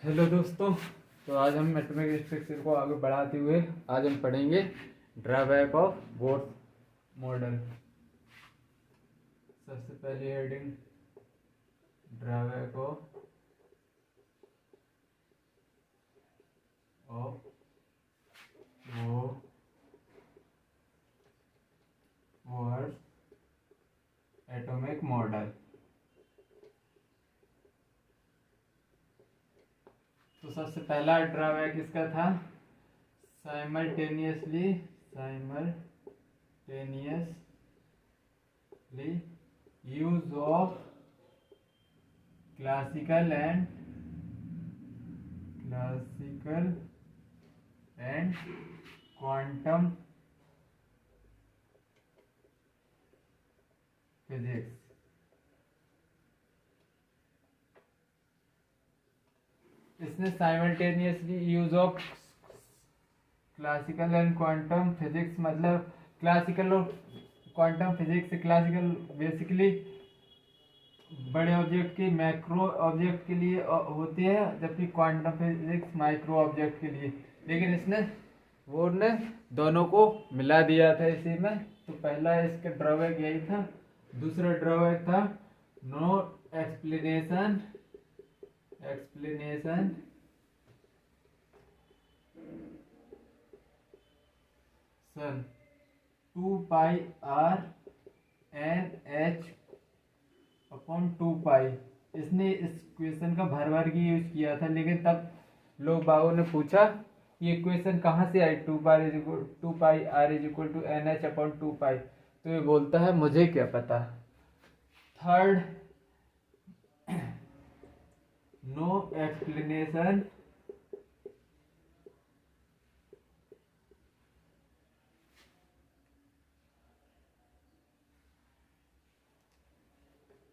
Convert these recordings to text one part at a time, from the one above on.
Hello दोस्तों। तो आज हम एटॉमिक स्ट्रक्चर को आगे बढ़ाते हुए आज हम पढ़ेंगे ड्रॉबैक ऑफ बोर मॉडल। सबसे पहले heading drawback of Bohr's atomic model. तो सबसे पहला ड्रॉबैक इसका था simultaneously use of classical and quantum physics. इसने simultaneously use of classical and quantum physics मतलब क्लासिकल और क्वांटम फिजिक्स। क्लासिकल बेसिकली बड़े ऑब्जेक्ट की मैक्रो ऑब्जेक्ट के लिए होती है, जबकि क्वांटम फिजिक्स माइक्रो ऑब्जेक्ट के लिए। लेकिन इसने ने दोनों को मिला दिया था इसी में। तो पहला इसका ड्रॉबैक यही था। दूसरा ड्रॉबैक था no explanation son 2 pi r n h upon 2 pi. इसने इस क्वेश्चन का भर के यूज किया था, लेकिन तब लोग बागों ने पूछा ये क्वेश्चन कहाँ से आई, 2 pi r is equal to n h upon 2 pi. तो ये बोलता है मुझे क्या पता। Third, no explanation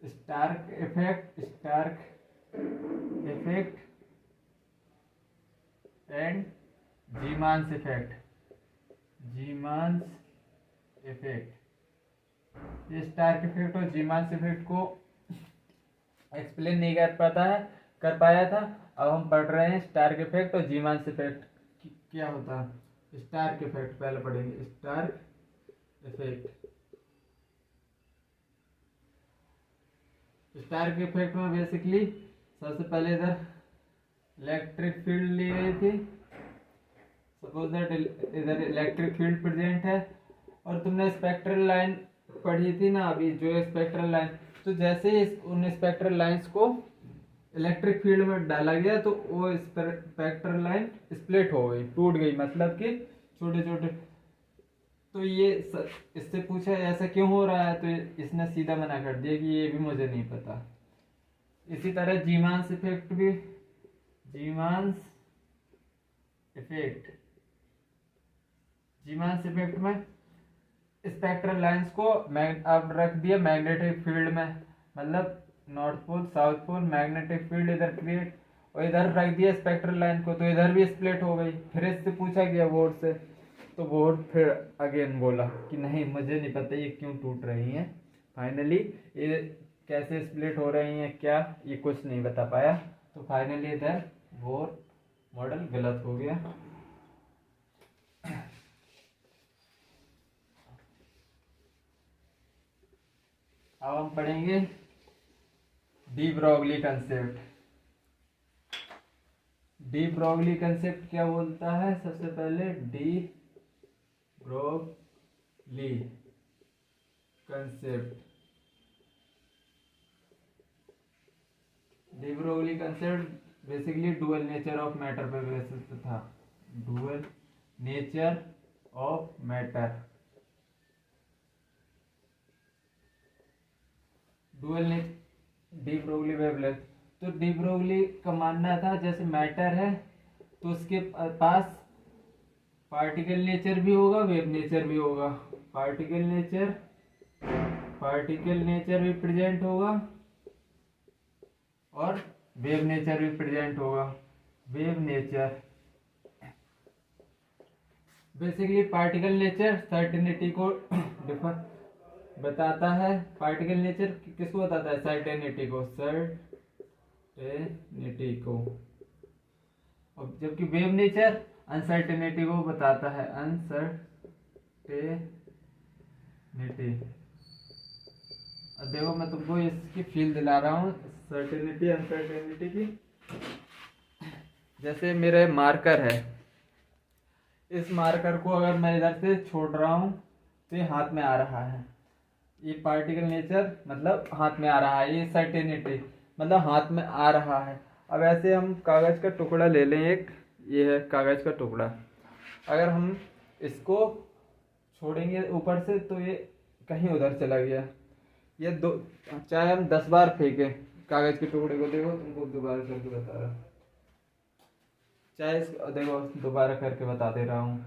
Stark effect and Zeeman effect. ये स्टार्क इफेक्ट और जीमांस इफेक्ट को एक्सप्लेन नहीं कर पाया था। अब हम पढ़ रहे हैं स्टार्क इफेक्ट और जीमांस इफेक्ट क्या होता है। स्टार्क इफेक्ट पहले पढ़ेंगे। स्टार्क इफेक्ट में बेसिकली सबसे पहले इधर इलेक्ट्रिक फील्ड ली गई थी। सपोज दैट इधर इलेक्ट्रिक फील्ड प्रेजेंट है और तुमने स्पेक्ट्रल लाइन पढ़ी थी ना अभी, जो स्पेक्ट्रल लाइन। तो जैसे ही उन स्पेक्ट्रल लाइंस को इलेक्ट्रिक फील्ड में डाला गया तो वो स्पेक्ट्रल लाइन स्प्लिट हो गई, टूट गई, मतलब कि छोटे छोटे। तो ये इससे पूछा ऐसा क्यों हो रहा है, तो इसने सीधा मना कर दिया कि ये भी मुझे नहीं पता। इसी तरह जीमांस इफेक्ट में स्पेक्ट्रल लाइंस को अब रख दिया मैग्नेटिक फील्ड में, मतलब north pole south pole magnetic field इधर क्रिएट, और इधर रख दिया स्पेक्ट्रल लाइन को, तो इधर भी स्प्लिट हो गई। फिर इससे पूछा गया बोर्ड से, तो बोर्ड फिर अगेन बोला कि नहीं मुझे नहीं पता ये क्यों टूट रही हैं। फाइनली ये कैसे स्प्लिट हो रही हैं क्या, ये कुछ नहीं बता पाया। तो फाइनली इधर बोर मॉडल गलत हो गया। अब हम पढ़ेंगे डी ब्रोगली कंसेप्ट क्या बोलता है। सबसे पहले de Broglie concept basically dual nature of matter पे बेसिस था। Dual nature of matter, D Broglie wavelength. तो डी ब्रोगली का मानना था जैसे मैटर है तो उसके पास पार्टिकल नेचर भी होगा, वेव नेचर भी होगा। पार्टिकल नेचर भी प्रेजेंट होगा और वेव नेचर भी प्रेजेंट होगा। Wave nature basically particle nature certainty को बताता है। पार्टिकल नेचर किसको बताता है? सर्टेनिटी को। और जबकि वेव नेचर अनसर्टेनिटी को बताता है, अनसर्टेनिटी। अब देखो मैं तुमको इसकी फील दिला रहा हूँ सर्टेनिटी अनसर्टेनिटी की। जैसे मेरे मार्कर है, इस मार्कर को अगर मैं इधर से छोड़ रहा हूँ तो ये हाथ में आ रहा है, ये पार्टिकल नेचर मतलब हाथ में आ रहा है, ये सर्टेनिटी मतलब हाथ में आ रहा है। अब ऐसे हम कागज़ का टुकड़ा ले लें एक, ये है कागज़ का टुकड़ा, अगर हम इसको छोड़ेंगे ऊपर से तो ये कहीं उधर चला गया। ये दो, चाहे हम 10 बार फेंकें कागज़ के टुकड़े को, देखो तुमको दोबारा करके बता रहा हूँ, चाहे देखो दोबारा करके बता दे रहा हूँ,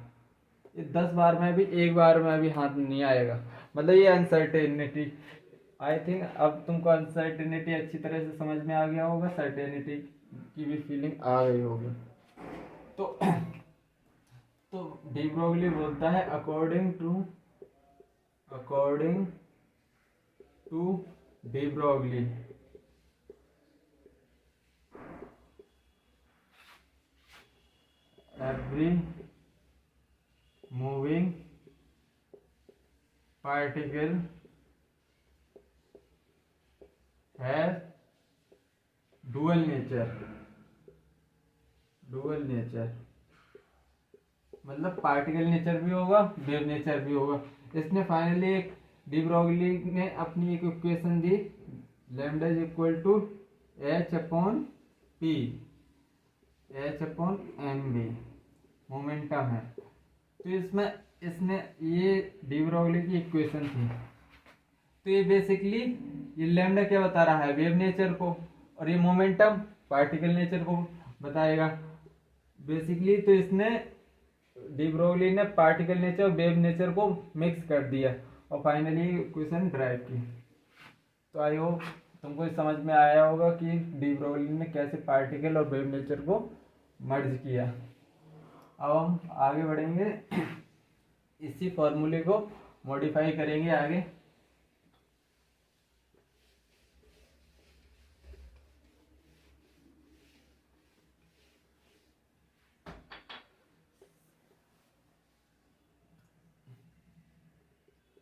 ये 10 बार में भी एक बार में भी हाथ नहीं आएगा, मतलब ये अनसर्टेनिटी। आई थिंक अब तुमको अनसर्टेनिटी अच्छी तरह से समझ में आ गया होगा, सर्टेनिटी की भी फीलिंग आ गई होगी। तो डी ब्रोगली बोलता है according to de Broglie every moving particle has dual nature मतलब पार्टिकल नेचर भी होगा, वेव नेचर भी होगा। इसने फाइनली एक डी ब्रोगली ने अपनी एक इक्वेशन दी, lambda is equal to h/p, h/mv momentum है। तो इसमें इसने ये डी ब्रोगली की इक्वेशन थी। तो ये बेसिकली ये लैम्डा क्या बता रहा है, वेव नेचर को, और ये मोमेंटम पार्टिकल नेचर को बताएगा बेसिकली। तो इसने डी ब्रोगली ने पार्टिकल नेचर वेव नेचर को मिक्स कर दिया और फाइनली इक्वेशन ड्राइव की। तो आई होप तुमको समझ में आया होगा कि डी ब्रोगली ने कैसे पार्टिकल और वेव नेचर को मर्ज किया। अब हम आगे बढ़ेंगे, इसी फॉर्मूले को मॉडिफाई करेंगे आगे।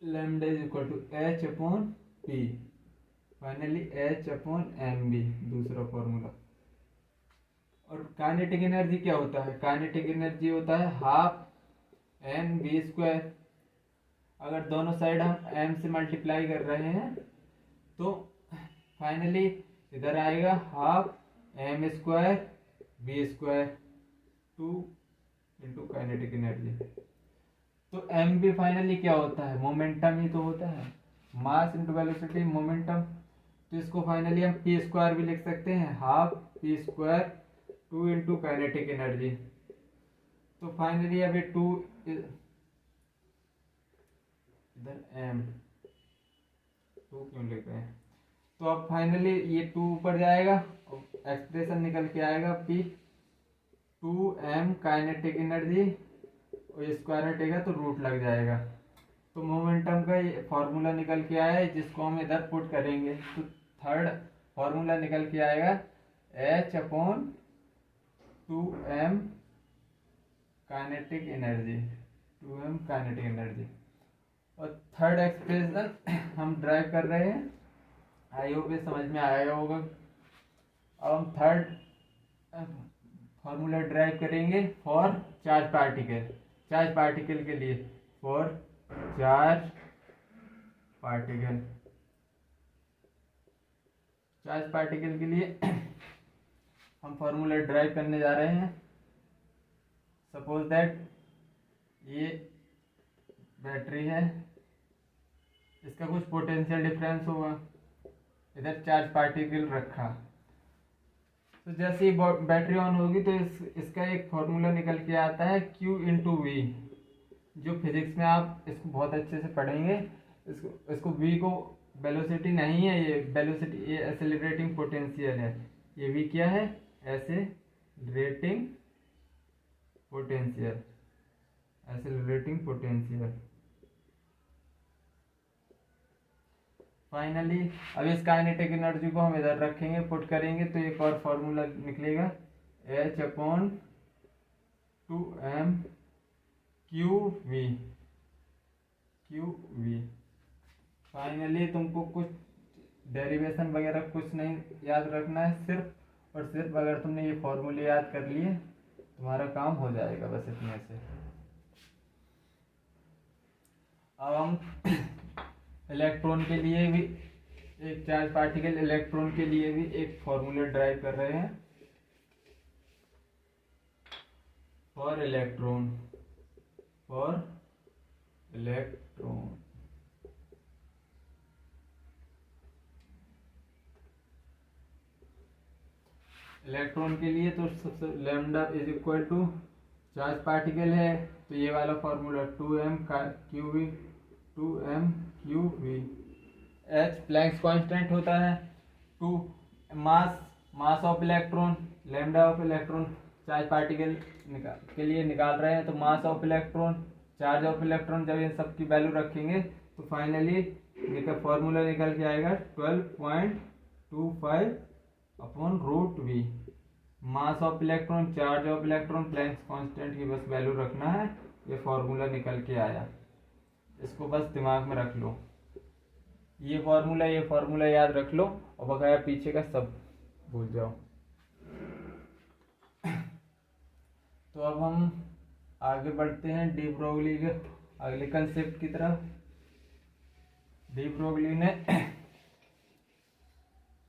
Lambda is equal to h/p, finally h/mv दूसरा फॉर्मूला। और काइनेटिक एनर्जी क्या होता है, काइनेटिक एनर्जी होता है हाफ mv²। अगर दोनों साइड हम m से मल्टीप्लाई कर रहे हैं तो फाइनली इधर आएगा half m² v², 2 into kinetic energy. तो एम भी फाइनली क्या होता है, मोमेंटम ही तो होता है, मास इंटू वेलोसिटी मोमेंटम। तो इसको फाइनली हम p² भी लिख सकते हैं, half p², 2 into kinetic energy. तो फाइनली अभी 2 इधर m 2 क्यों लिख रहे हैं, तो अब फाइनली ये 2 ऊपर जाएगा, एक्सप्रेशन निकल के आएगा p 2m काइनेटिक एनर्जी, और ये स्क्वायर हटेगा तो रूट लग जाएगा। तो मोमेंटम का ये फॉर्मूला निकल के आया है, जिसको हम इधर पुट करेंगे तो थर्ड फॉर्मूला निकल के आएगा h/2m kinetic energy, 2m kinetic energy. और थर्ड एक्सप्रेशन हम ड्राइव कर रहे हैं, आई होप ये समझ में आया होगा। अब हम थर्ड फॉर्मूला ड्राइव करेंगे for charge particle, charge particle के लिए, for charge particle, charge particle के लिए हम फॉर्मूला ड्राइव करने जा रहे हैं। सपोज दैट ये बैटरी है, इसका कुछ पोटेंशियल डिफरेंस होगा, इधर चार्ज पार्टिकल रखा, तो जैसे ही बैटरी ऑन होगी तो इसका एक फॉर्मूला निकल के आता है Q इंटू वी, जो फिजिक्स में आप इसको बहुत अच्छे से पढ़ेंगे। इसको V को वेलोसिटी नहीं है, ये वेलोसिटी, ये एक्सेलरेटिंग पोटेंशियल है। ये V क्या है, accelerating potential, accelerating potential. Finally अब इस काइनेटिक एनर्जी को हम इधर रखेंगे, पुट करेंगे तो एक और फॉर्मूला निकलेगा h/p 2m फाइनली तुमको कुछ डेरिवेशन वगैरह कुछ नहीं याद रखना है, सिर्फ और सिर्फ अगर तुमने ये फॉर्मूले याद कर लिए तुम्हारा काम हो जाएगा बस इतने से। अब हम इलेक्ट्रॉन के लिए भी एक चार्ज पार्टिकल इलेक्ट्रॉन के लिए भी एक फॉर्मूला ड्राइव कर रहे हैं। फॉर इलेक्ट्रॉन इलेक्ट्रॉन के लिए तो सबसे lambda is equal to charge particle है तो ये वाला formula 2m q b. H planck's constant होता है। 2 mass of electron, lambda of electron charge particle के लिए निकाल रहे हैं तो mass of electron, charge of electron, जब इन सब की वैल्यू रखेंगे तो फाइनली इसका फॉर्मूला निकल के आएगा 12.25 upon root v. Mass of electron, charge of electron, planck's constant की बस वैल्यू रखना है, ये फॉर्मूला निकल के आया। इसको बस दिमाग में रख लो, ये फॉर्मूला याद रख लो और बकाया पीछे का सब भूल जाओ। तो अब हम आगे बढ़ते हैं डी ब्रोगली के अगले कंसेप्ट की तरफ। डी ब्रोगली ने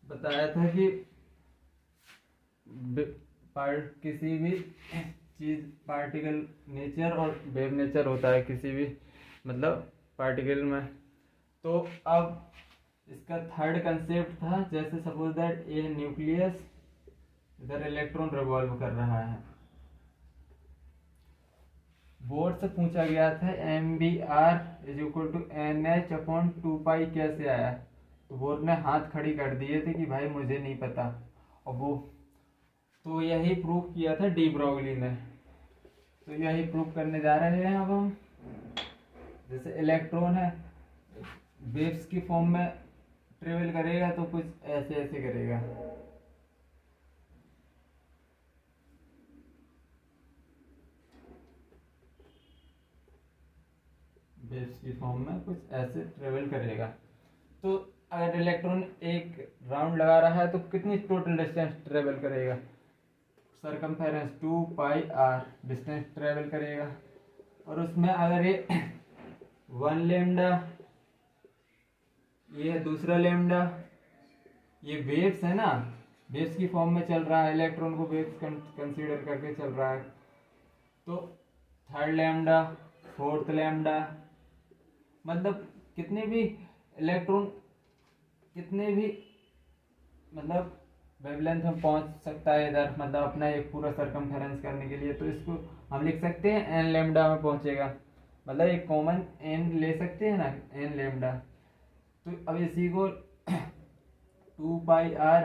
बताया था कि किसी भी चीज पार्टिकल नेचर और वेव नेचर होता है किसी भी मतलब पार्टिकल में। तो अब इसका थर्ड कंसेप्ट था, जैसे सपोज दैट ए न्यूक्लियस, इधर इलेक्ट्रॉन रिवॉल्व कर रहा है। बोर्ड से पूछा गया था MBR is equal to NH upon 2 कैसे आया, तो बोर्ड ने हाथ खड़ी कर दिए थे कि भाई मुझे नहीं पता। और वो तो यही प्रूफ किया था डी ब्रोगली ने, तो यही प्रूफ करने जा रहे हैं अब हम। जैसे इलेक्ट्रॉन है वेव्स की फॉर्म में ट्रेवल करेगा तो कुछ ऐसे ऐसे करेगा, वेव्स की फॉर्म में कुछ ऐसे ट्रेवल करेगा। तो अगर इलेक्ट्रॉन एक राउंड लगा रहा है तो कितनी टोटल डिस्टेंस ट्रेवल करेगा, सरकमफेरेंस 2πr डिस्टेंस ट्रेवल करेगा। और उसमें अगर ये 1 लैम्डा, ये दूसरा लैम्डा, ये वेव्स है ना, वेव्स की फॉर्म में चल रहा है, इलेक्ट्रॉन को वेव्स कंसीडर करके चल रहा है, तो 3rd लैम्डा, 4th लैम्डा, मतलब कितने भी इलेक्ट्रॉन कितने भी मतलब वेवलेंथ में पहुंच सकता है इधर, मतलब अपना एक पूरा सरकमफेरेंस करने के लिए। तो इसको हम लिख सकते हैं n लैम्डा में पहुंचेगा, मतलब एक कॉमन n ले सकते हैं ना, n लैम्डा। तो अब इसी को 2πr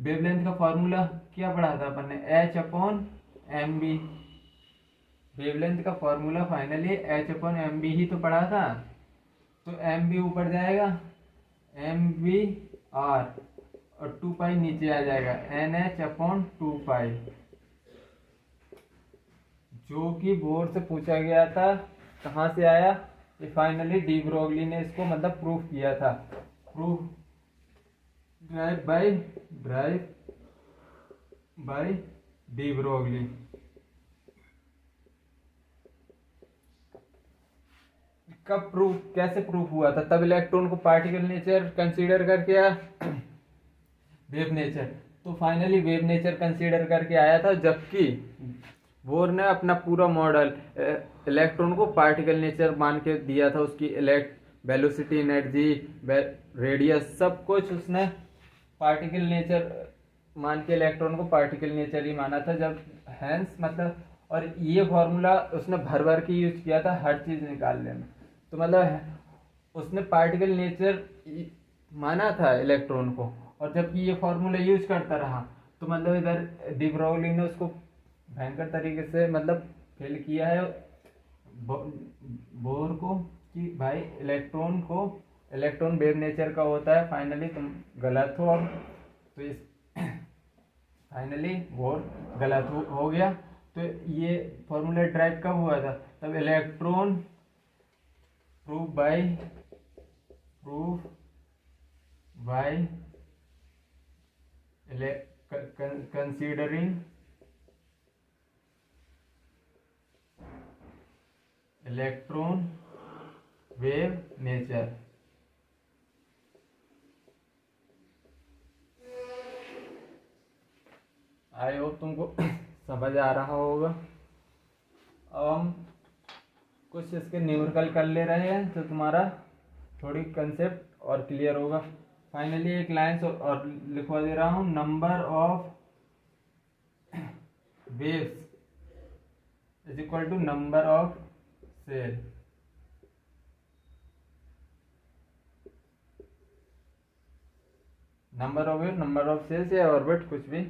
वेवलेंथ का फॉर्मूला क्या पढ़ा था अपन ने, h अपॉन mb। वेवलेंथ का formula finally h upon mb ही तो पढ़ा था। तो mb ऊपर जाएगा, mbr, और 2π नीचे आ जाएगा, NH अपॉन 2π, जो कि बोर्ड से पूछा गया था। कहाँ से आया ये, फाइनली डी ब्रोगली ने इसको मतलब प्रूफ किया था। Proof drive bye de Broglie. कब प्रूफ, कैसे प्रूफ हुआ था, तब इलेक्ट्रॉन को पार्टिकल नेचर कंसीडर करके आया, वेव नेचर। तो फाइनली वेव नेचर कंसीडर करके आया था, जबकि बोर ने अपना पूरा मॉडल इलेक्ट्रॉन को पार्टिकल नेचर मान के दिया था। उसकी वेलोसिटी, एनर्जी, रेडियस, सब कुछ उसने पार्टिकल नेचर मान के इलेक्ट्रॉन को पार्टिकल नेचर ही माना था। जब हैंस मतलब, और ये फॉर्मूला उसने भर भर के यूज किया था हर चीज निकालने में। तो मतलब उसने पार्टिकल नेचर माना था इलेक्ट्रॉन को, और जबकि ये फॉर्मूला यूज करता रहा तो मतलब इधर डी ब्रोगली ने उसको भयंकर तरीके से मतलब फेल किया है बोर को, कि भाई इलेक्ट्रॉन वेव नेचर का होता है। फाइनली तुम गलत हो। अब तो इस फाइनली बोर गलत हो गया। तो ये फॉर्मूला ड्राइव कब हुआ था? तब electron proof by considering electron wave nature. I hope तुमको समझ आ रहा होगा। अब हम कुछ इसके न्यूमेरिकल कर ले रहे हैं तो तुम्हारा थोड़ी कंसेप्ट और क्लियर होगा। फाइनली एक लाइन और लिखवा दे रहा हूँ, number of waves is equal to number of shell. Number of wave, number of shells या ऑर्बिट, कुछ भी,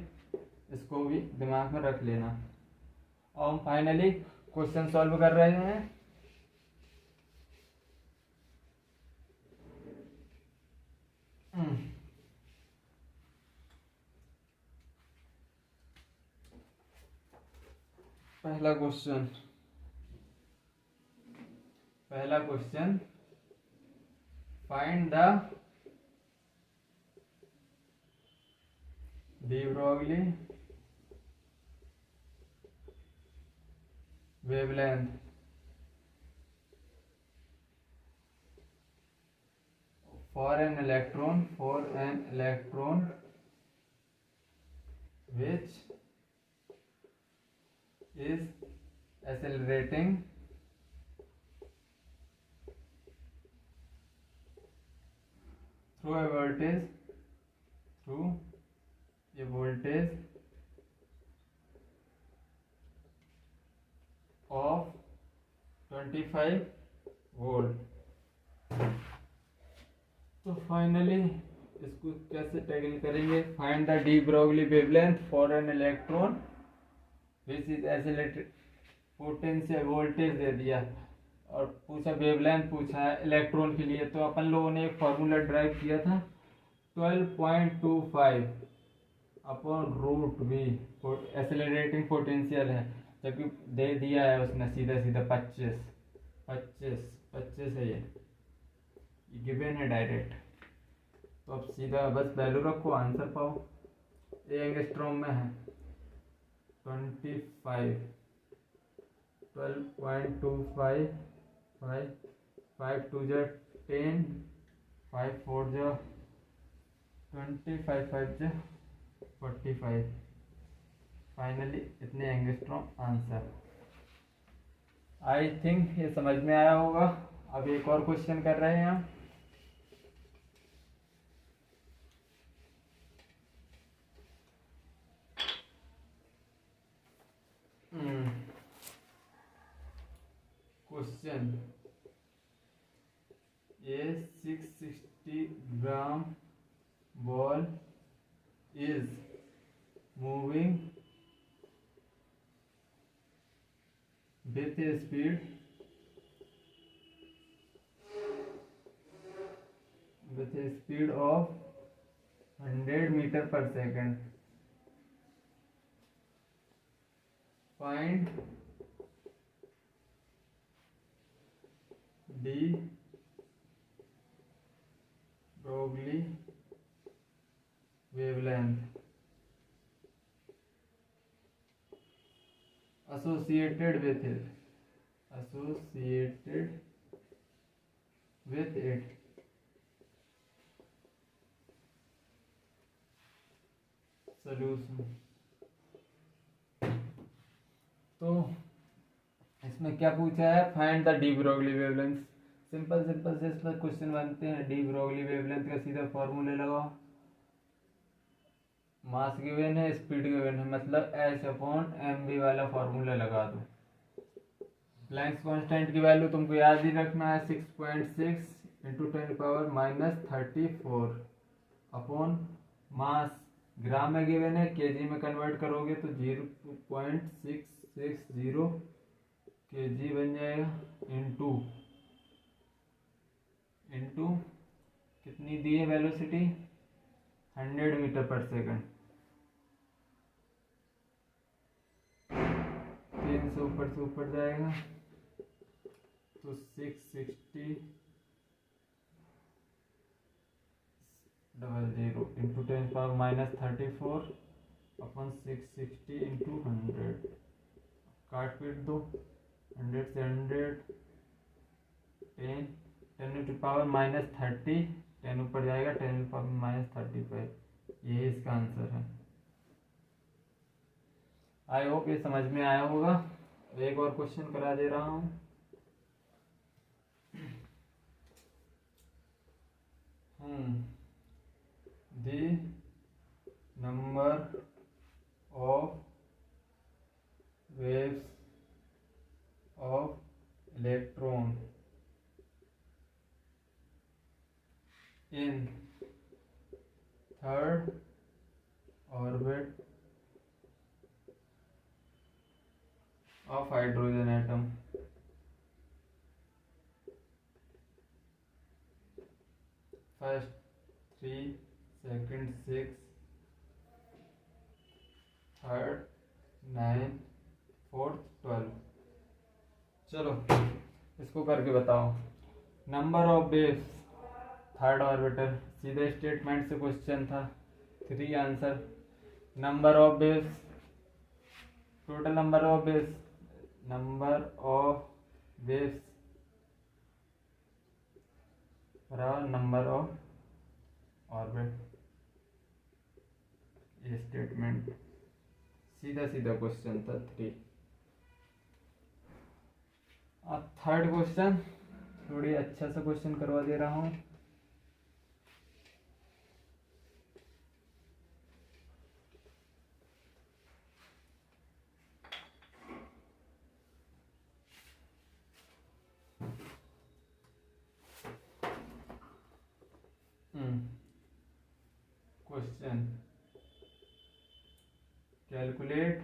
इसको भी दिमाग में रख लेना। और हम फाइनली क्वेश्चन सॉल्व कर रहे हैं। पहला question, find the de Broglie wavelength for an electron which is accelerating through a voltage of 25 volt. तो फाइनली इसको कैसे टैकल करेंगे? Find the de Broglie wavelength for an electron which is accelerated, potential voltage दे दिया और पूछा wavelength पूछा है इलेक्ट्रॉन के लिए। तो अपन लोगों ने एक फॉर्मूला ड्राइव किया था 12.25 upon root v, accelerating potential है, जबकि दे दिया है उसने सीधा 25 है, ये गिवन है डायरेक्ट। तो अब सीधा बस वैल्यू रखो, आंसर पाओ। ये एंगस्ट्रॉम में है 25, 12.25, 5 2 जा 10, 5 4 जा 20, 5 5 जा 45। फाइनली इतने एंगस्ट्रॉम आंसर। आई थिंक ये समझ में आया होगा। अब एक और क्वेश्चन कर रहे हैं हम। Question, A 660 gram ball is moving with a speed of 100 meter per second. Find de Broglie wavelength associated with it solution। तो इसमें क्या पूछा है? Find the de Broglie wavelength. Simple से इसमें क्वेश्चन बनते हैं। डी ब्रोगली वेवलेंथ का सीधा फॉर्मूले लगाओ, मास गिवन है, स्पीड गिवन है, मतलब H/mv वाला फॉर्मूला लगा दो। प्लैंक्स कांस्टेंट की वैल्यू तुमको याद ही रखना है 6.6 इंटू 10⁻34 अपॉन मास ग्राम में गिवन है, केजी में कन्वर्ट करोगे तो 0.660 केजी बन जाएगा। इंटू कितनी दी है वेलोसिटी? 100 मीटर पर सेकंड। 9 से ऊपर जाएगा तो 660 00 इंटू 10⁻34 अपन 660 इंटू 100 काट पीट दो। 100 से 100 10 10⁻30 10 ऊपर जाएगा 10⁻35। यही इसका आंसर है। आई होप ये समझ में आया होगा। एक और क्वेश्चन करा दे रहा हूं। The number of waves of electron in third orbit of hydrogen atom. First 3, second 6, third 9, fourth 12। चलो इसको करके बताओ। Number of waves third orbiter, सीधे स्टेटमेंट से क्वेश्चन था। 3 answer. Number of waves, total number of waves, number of waves बराबर number of orbit. ये statement सीधा क्वेश्चन था 3। अब थर्ड क्वेश्चन थोड़ी अच्छा सा क्वेश्चन करवा दे रहा हूं। Question calculate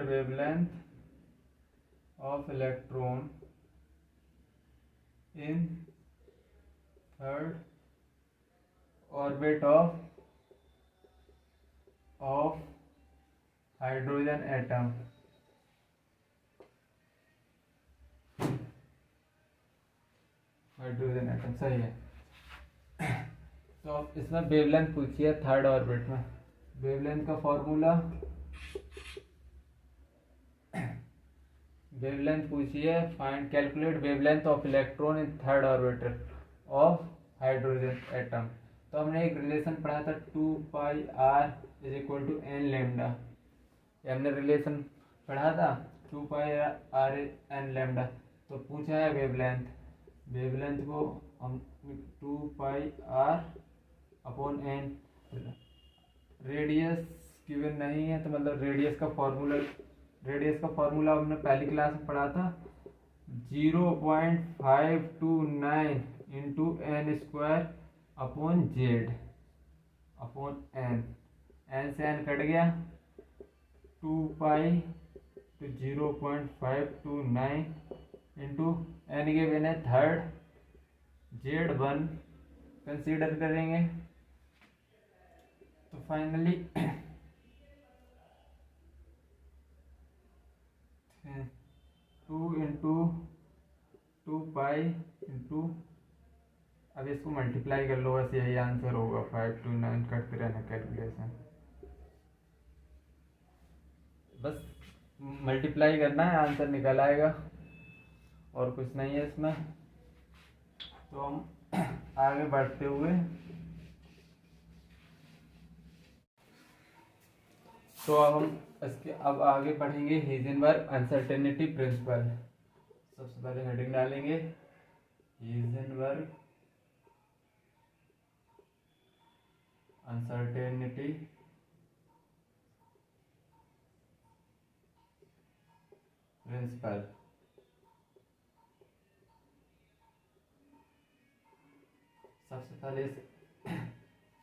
wavelength of electron in third orbit of hydrogen atom। Hydrogen atom सही है। तो इसमें वेवलेंथ पूछी है थर्ड ऑर्बिट में। वेवलेंथ का फॉर्मूला, वेवलेंथ पूछी है, find calculate wavelength of electron in third orbiter of hydrogen atom. तो हमने एक रिलेशन पढ़ा था 2πr is equal to n lambda. हमने रिलेशन पढ़ा था 2πr n लैम्डा। तो पूछा है वेवलेंथ। वेवलेंथ को हम 2πr upon n, radius given नहीं है तो मतलब रेडियस का फॉर्मूला हमने पहली क्लास में पढ़ा था 0.529 into n square upon Z upon n से n कट गया 2π तो 0.529 इंटू n के बिना थर्ड Z1 कंसीडर करेंगे। तो फाइनली 2 इंटू 2π इंटू, अब इसको मल्टीप्लाई कर लो, बस यही आंसर होगा। 529 करते रहना कैलकुलेशन, बस मल्टीप्लाई करना है, आंसर निकल आएगा और कुछ नहीं है इसमें। तो हम आगे बढ़ते हुए तो अब आगे पढ़ेंगे हीजेनबर्ग अनसर्टेनिटी प्रिंसिपल। सबसे पहले हेडिंग डालेंगे हीजेनबर्ग अनसर्टेनिटी प्रिंसिपल। सबसे पहले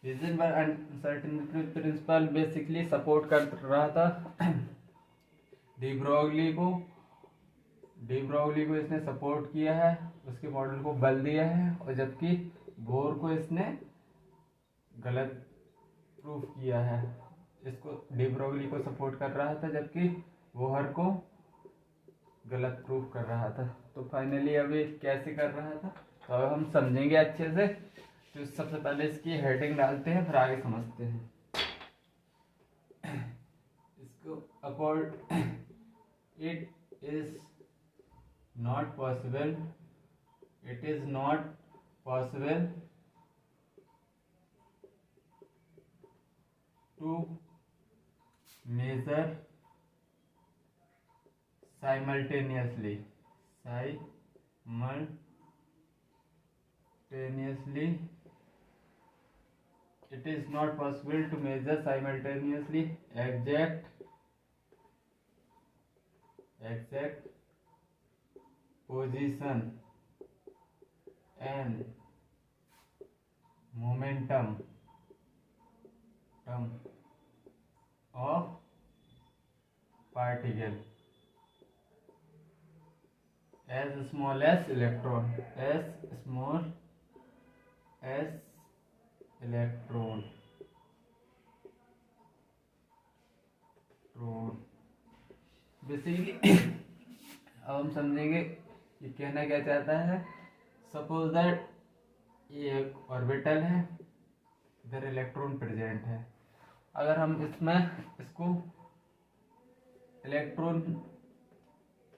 हीजेनबर्ग अनसर्टेनिटी प्रिंसिपल बेसिकली सपोर्ट कर रहा था डी ब्रोगली को इसने सपोर्ट किया है, उसके मॉडल को बल दिया है, और जबकि बोर को इसने गलत प्रूफ किया है। इसको डी ब्रोगली को सपोर्ट कर रहा था, जबकि बोहर को गलत प्रूफ कर रहा था। तो फाइनली अभी कैसे कर रहा था तो अब हम समझेंगे अच्छे से। तो सबसे पहले इसकी हेडिंग डालते हैं, फिर आगे समझते हैं इसको। Accord it is not possible, it is not possible to measure simultaneously it is not possible to measure simultaneously exact position and momentum of particle as small as electron, basically अब हम समझेंगे ये कहना क्या चाहता है। सपोज दैट ये एक ऑर्बिटल है, इधर इलेक्ट्रॉन प्रेजेंट है। अगर हम इसमें इसको इलेक्ट्रॉन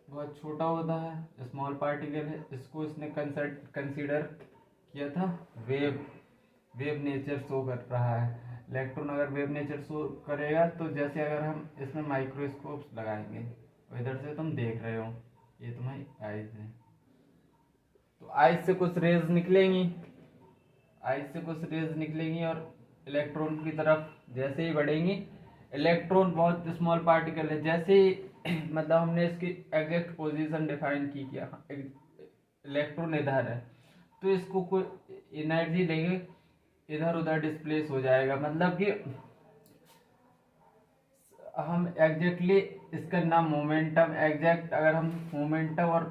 बहुत छोटा होता है, स्मॉल पार्टिकल है, इसको इसने कंसीडर किया था वेव नेचर शो कर रहा है। इलेक्ट्रॉन अगर वेव नेचर शो करेगा तो जैसे अगर हम इसमें माइक्रोस्कोप लगाएंगे, इधर से तुम देख रहे हो, ये तुम्हारी आईज है, तो आईज से कुछ रेज निकलेंगी और इलेक्ट्रॉन की तरफ जैसे ही बढ़ेंगी, इलेक्ट्रॉन बहुत स्मॉल पार्टिकल है, जैसे ही मतलब हमने इसकी एग्जैक्ट पोजीशन डिफाइन की किया, इलेक्ट्रॉन इधर है तो इसको कोई एनर्जी देंगे, इधर उधर डिस्प्लेस हो जाएगा। मतलब कि हम एग्जैक्टली इसका नाम मोमेंटम, एग्जैक्ट अगर हम मोमेंटम और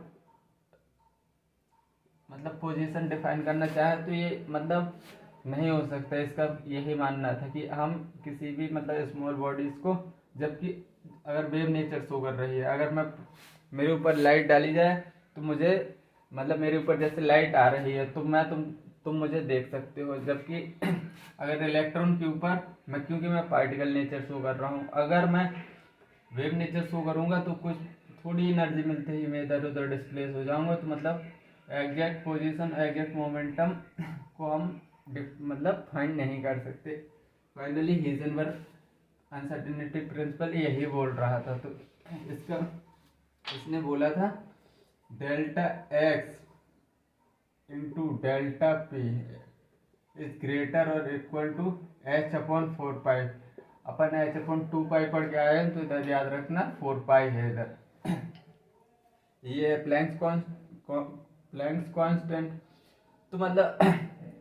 मतलब पोजीशन डिफाइन करना चाहे तो ये मतलब नहीं हो सकता। इसका यही मानना था कि हम किसी भी मतलब स्मॉल बॉडीज को, जबकि अगर वेव नेचर शो कर रही है, अगर मैं मेरे ऊपर लाइट डाली जाए तो मुझे मतलब मेरे ऊपर जैसे लाइट आ रही है तो मैं तुम मुझे देख सकते हो, जबकि अगर इलेक्ट्रॉन के ऊपर मैं, क्योंकि मैं पार्टिकल नेचर शो कर रहा हूँ, अगर मैं वेव नेचर शो करूँगा तो कुछ थोड़ी एनर्जी मिलते ही मैं इधर उधर डिस्प्लेस हो जाऊँगा। तो मतलब एग्जैक्ट पोजीशन, एग्जैक्ट मोमेंटम को हम मतलब फाइंड नहीं कर सकते। फाइनली हीजनबर्ग अनसर्टेनिटी प्रिंसिपल यही बोल रहा था। तो इसने बोला था delta x into delta p is greater और equal to h upon 4 pi. अपन एच अपॉन 2 पाई पढ़ के आए हैं, तो इधर याद रखना 4 पाई है इधर। ये प्लैंक्स कांस्टेंट। तो मतलब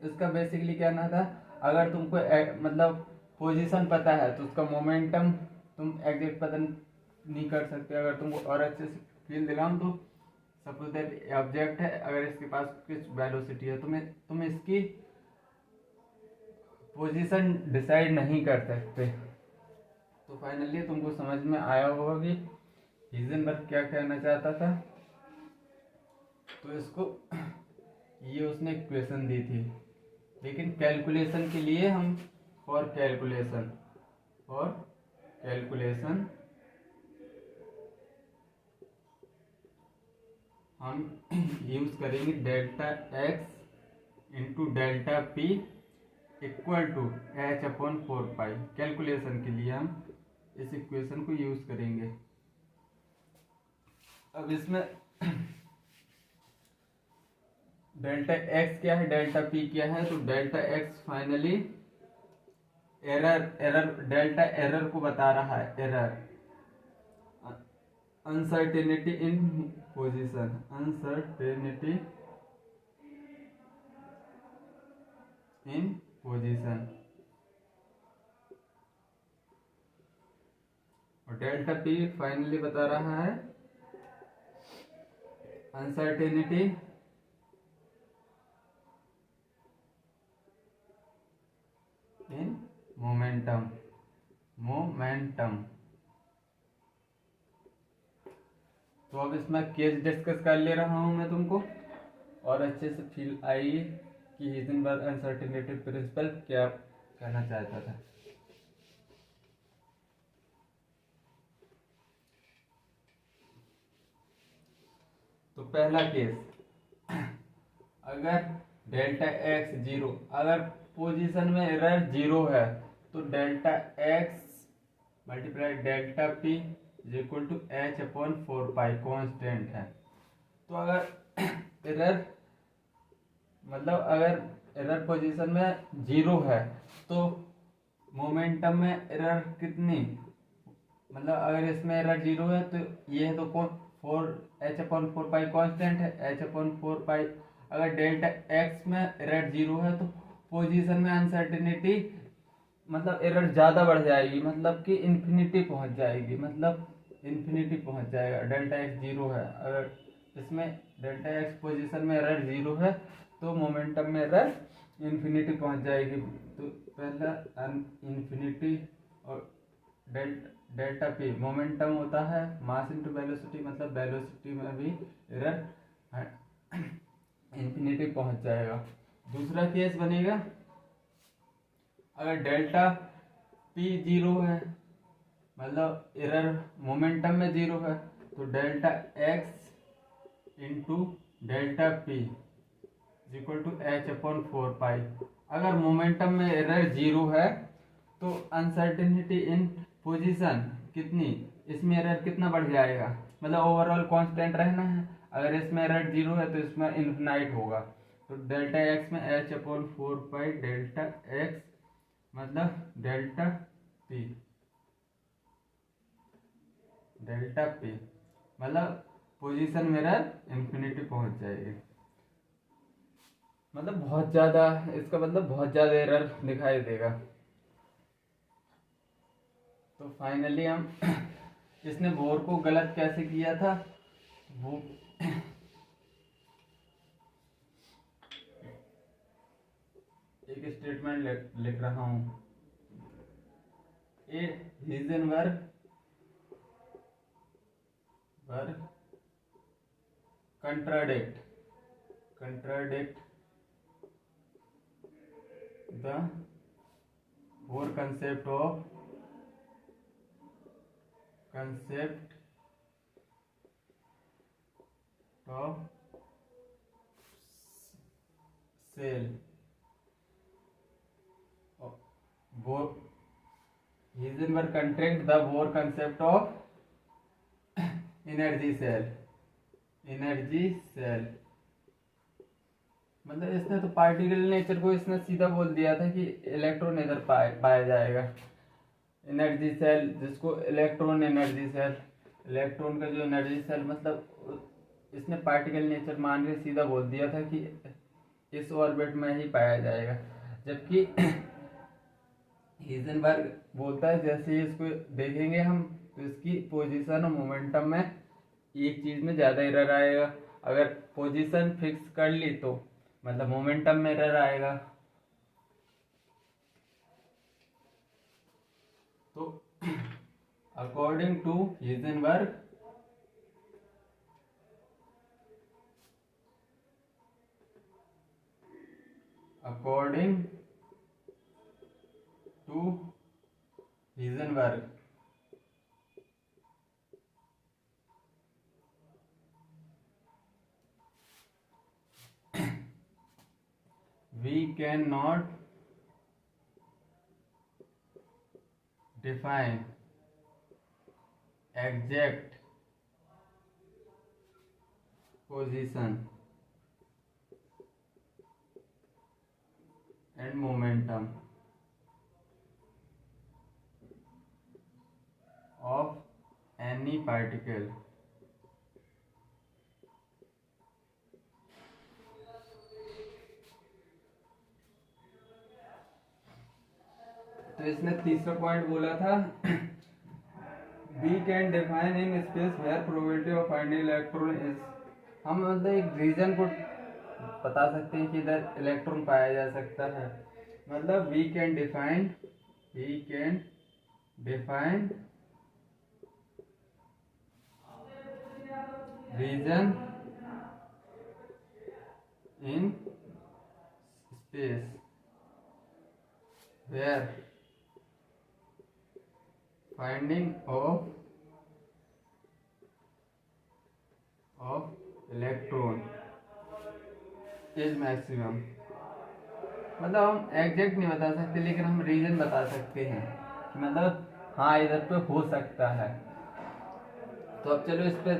इसका बेसिकली कहना था, अगर तुमको मतलब पोजीशन पता है तो उसका मोमेंटम तुम एग्जैक्ट पता नहीं कर सकते। अगर तुमको और अच्छे से फील दिलाऊं तो सपोज दैट ऑब्जेक्ट है, अगर इसके पास कुछ वेलोसिटी है, तुम इसकी पोजीशन डिसाइड नहीं कर सकते। तो फाइनली तुमको समझ में आया होगा कि हीजनबर्ग क्या कहना चाहता था। तो इसको ये उसने इक्वेशन दी थी, लेकिन कैलकुलेशन के लिए हम फॉर कैलकुलेशन हम यूज करेंगे delta x into delta p equal to h upon 4 pi. Calculation के लिए हम इस इक्वेशन को यूज करेंगे। अब इसमें डेल्टा एक्स क्या है, डेल्टा पी क्या है। तो delta x finally error delta error को बता रहा है, error uncertainty in position, uncertainty in position. और डेल्टा पी फाइनली बता रहा है अनसर्टेनिटी इन मोमेंटम मोमेंटम। तो अब इसमें केस डिस्कस कर ले रहा हूं मैं तुमको, और अच्छे से फील आई कि हिजनबर्ग अनसर्टेनिटी प्रिंसिपल क्या कहना चाहता था। तो पहला केस, अगर डेल्टा एक्स जीरो, अगर पोजीशन में एरर जीरो है तो delta x multiply delta p is equal to h upon 4 pi constant है। तो अगर एरर मतलब अगर एरर पोजीशन में जीरो है तो मोमेंटम में एरर कितनी, मतलब अगर इसमें एरर जीरो है तो ये है तो कौन 4 कांस्टेंट है, h/4 पाई। अगर डेल्टा एक्स में एरर जीरो है तो पोजीशन में अनसर्टेनिटी मतलब एरर ज़्यादा बढ़ जाएगी, मतलब कि इन्फिनिटी पहुंच जाएगी, मतलब इन्फिनिटी पहुंच जाएगा। डेल्टा एक्स जीरो है, अगर इसमें डेल्टा एक्स पोजीशन में एरर जीरो है तो मोमेंटम में एरर इन्फिनिटी पहुंच जाएगी। तो पहला इन्फिनिटी, और डेल्टा पी मोमेंटम होता है मास इनटू वेलोसिटी, मतलब वेलोसिटी में भी एरर इन्फिनिटी पहुंच जाएगा। दूसरा केस बनेगा, अगर डेल्टा पी जीरो है, मतलब एरर मोमेंटम में जीरो है, तो delta x into delta p equal to h/4 pi. अगर मोमेंटम में एरर जीरो है तो अनसर्टेनिटी इन पोजीशन कितनी, इसमें एरर कितना बढ़ जाएगा, मतलब ओवरऑल कांस्टेंट रहना है। अगर इसमें एरर जीरो है तो इसमें इन्फिनाइट होगा। तो डेल्टा एक्स में h/4 पाई डेल्टा एक्स मतलब डेल्टा पी मतलब पोजीशन में एरर इन्फिनिटी पहुंच जाएगी, मतलब बहुत ज्यादा, इसका मतलब बहुत ज्यादा एरर दिखाई देगा। तो फाइनली हम इसने बोर को गलत कैसे किया था, वो एक स्टेटमेंट लिख रहा हूं, ए Heisenberg contradict the Bohr concept of cell। Heisenberg contradict the Bohr concept of energy shell. मतलब इसने तो पार्टिकल नेचर को इसने सीधा बोल दिया था कि इलेक्ट्रॉन इधर पाया जाएगा। एनर्जी सेल जिसको इलेक्ट्रॉन एनर्जी सेल, इलेक्ट्रॉन का जो एनर्जी सेल, मतलब इसने पार्टिकल नेचर मान के सीधा बोल दिया था कि इस ऑर्बिट में ही पाया जाएगा। जबकि हिजनबर्ग बोलता है जैसे ही इसको देखेंगे हम तो इसकी पोजीशन और मोमेंटम में एक चीज में ज्यादा एरर आएगा। अगर पोजीशन फिक्स कर ली तो मतलब मोमेंटम में एरर आएगा। तो according to Heisenberg we cannot define exact position and momentum of any particle तो इसने तीसरा पॉइंट बोला था, we can define in space where probability of finding electron is. हम मतलब एक रीजन को बता सकते हैं कि इधर इलेक्ट्रॉन पाया जा सकता है। मतलब we can define region in space where finding of electron is maximum। मतलब हम एग्जैक्ट नहीं बता सकते, लेकिन हम रीजन बता सकते हैं कि मतलब हाँ इधर पे हो सकता है। तो अब चलो इस पे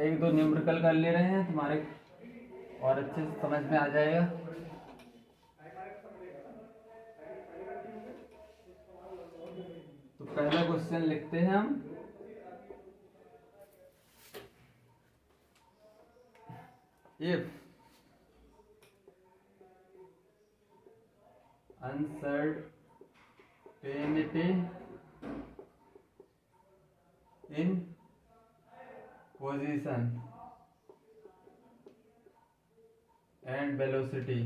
एक दो न्यूमेरिकल कर ले रहे हैं, तुम्हारे और अच्छे से समझ में आ जाएगा। तो पहला क्वेश्चन लिखते हैं हम। If uncertainty in position and velocity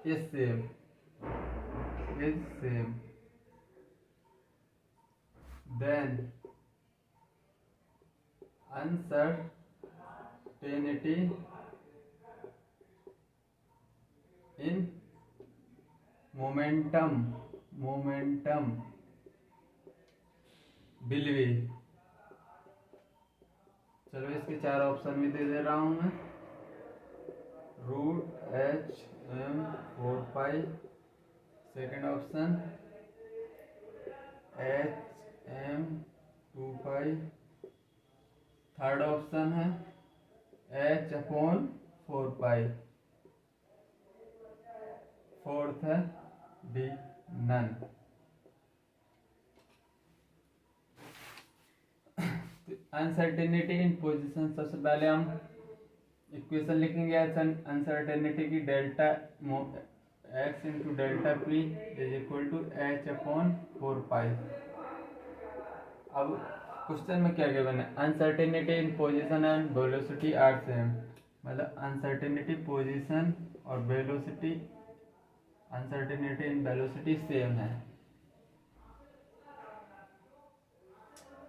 is same then uncertainty in momentum will be। चलो इसके चार ऑप्शन भी दे रहा हूं मैं। √H/m/4π, second option H/m/2π, third option है H/4π, फोर्थ है d none. Uncertainty in position, सबसे पहले हम इक्वेशन लिखेंगे अनसर्टेनिटी की। Delta x into delta p is equal to H/4π। अब क्वेश्चन में क्या गिवन है, uncertainty in position and velocity are same. मतलब अनसर्टेनिटी पोजीशन और velocity, uncertainty in velocity same है,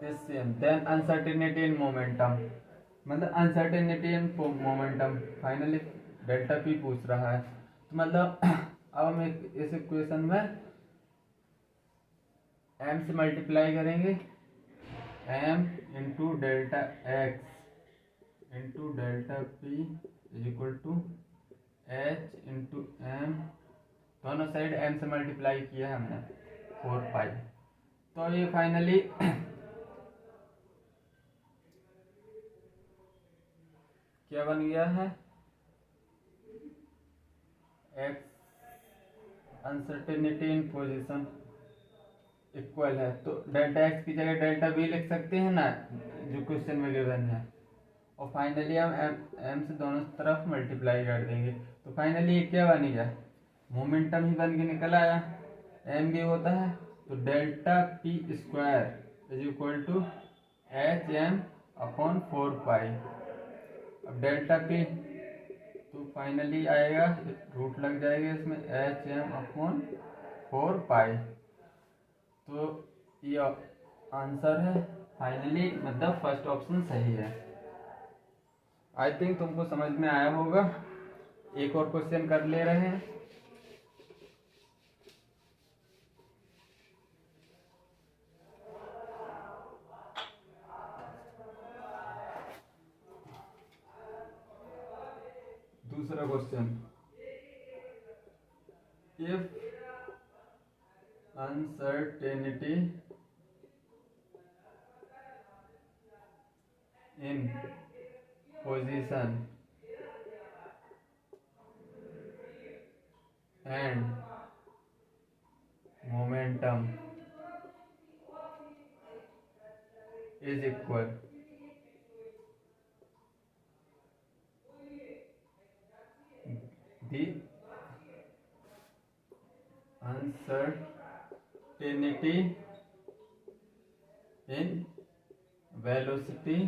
same. Then uncertainty in momentum, मतलब uncertainty in momentum finally delta p पूछ रहा है। तो मतलब अब हम इस इक्वेशन में m से मल्टीप्लाई करेंगे, m into delta x into delta p is equal to h into m, दोनों साइड m से मल्टीप्लाई किया है हमने 4π। तो ये फाइनली क्या बन गया है, x uncertainty in position equal है, तो डेल्टा x की जगह डेल्टा b लिख सकते हैं ना, जो क्वेश्चन में गिवन है। और फाइनली हम m से दोनों तरफ मल्टीप्लाई कर देंगे। तो फाइनली ये क्या बन गया, मोमेंटम ही बन के निकल आया। m भी होता है तो delta p square is equal to H/m/4π। अब डेल्टा पी तो फाइनली आएगा, रूट लग जाएगा इसमें, H/m/4π। तो ये आंसर है फाइनली, मतलब फर्स्ट ऑप्शन सही है। आई थिंक तुमको समझ में आया होगा। एक और क्वेश्चन कर ले रहे हैं। दूसरा question, if uncertainty in position and momentum is equal, the uncertainty in velocity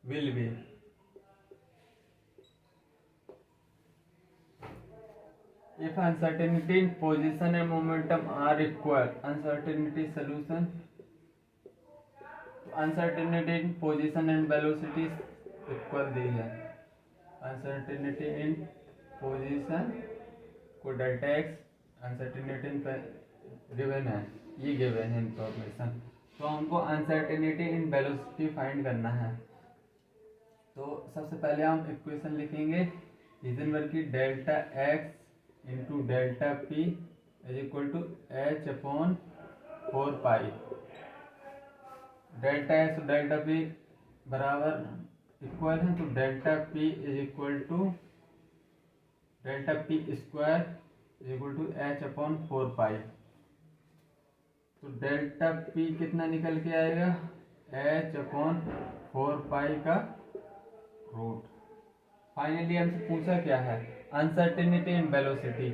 will be। If uncertainty in position and momentum are equal, uncertainty solution, uncertainty in position and velocity equal दी है। Uncertainty in position को delta x, uncertainty in given है, ये given है information. तो हमको uncertainty in velocity find करना है। तो सबसे पहले हम इक्वेशन लिखेंगे हाइजेनबर्ग की delta x into delta p is equal to h upon 4 pi. Delta x और डेल्टा पी बराबर इक्वल है, तो delta p is equal to delta p square is equal to h upon 4 pi. तो delta P कितना निकल के आएगा, H upon 4 पाई का रूट। फाइनली हमसे पूछा क्या है, अनसर्टेनिटी इन वेलोसिटी।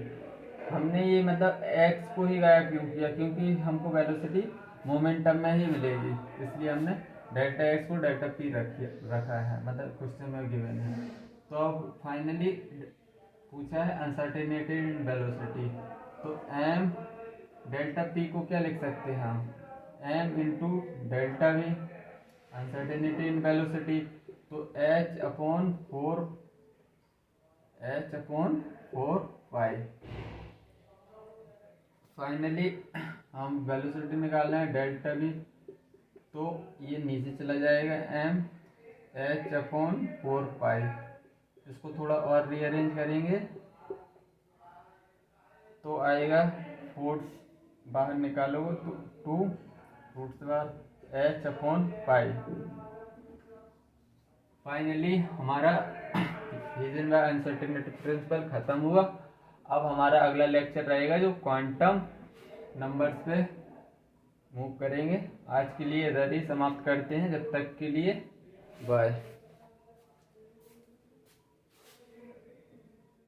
हमने ये मतलब एक्स को ही गायब क्यों किया, क्योंकि हमको वेलोसिटी मोमेंटम में ही मिलेगी, इसलिए हमने डेल्टा एक्स को डेल्टा पी रखा है, मतलब क्वेश्चन में गिवन है। तो अब फाइनली पूछा है अनसर्टेनिटी इन वेलोसिटी, तो एम डेल्टा पी को क्या लिख सकते हैं हम, m into delta v. Uncertainty in velocity तो h upon four pi. Finally हम वेलोसिटी निकालना है डेल्टा वी, तो ये नीचे चला जाएगा एम एच अपॉन 4 पाई। इसको थोड़ा और रीअरेंज करेंगे तो आएगा 4 बाहर निकालोगे तो 2 रूट से बाहर एच अपॉन पाई। फाइनली हमारा हाइजेनबर्ग अनसर्टेनिटी प्रिंसिपल खत्म हुआ। अब हमारा अगला लेक्चर रहेगा जो क्वांटम नंबर्स पे मूव करेंगे। आज के लिए इधर ही समाप्त करते हैं, जब तक के लिए बाय।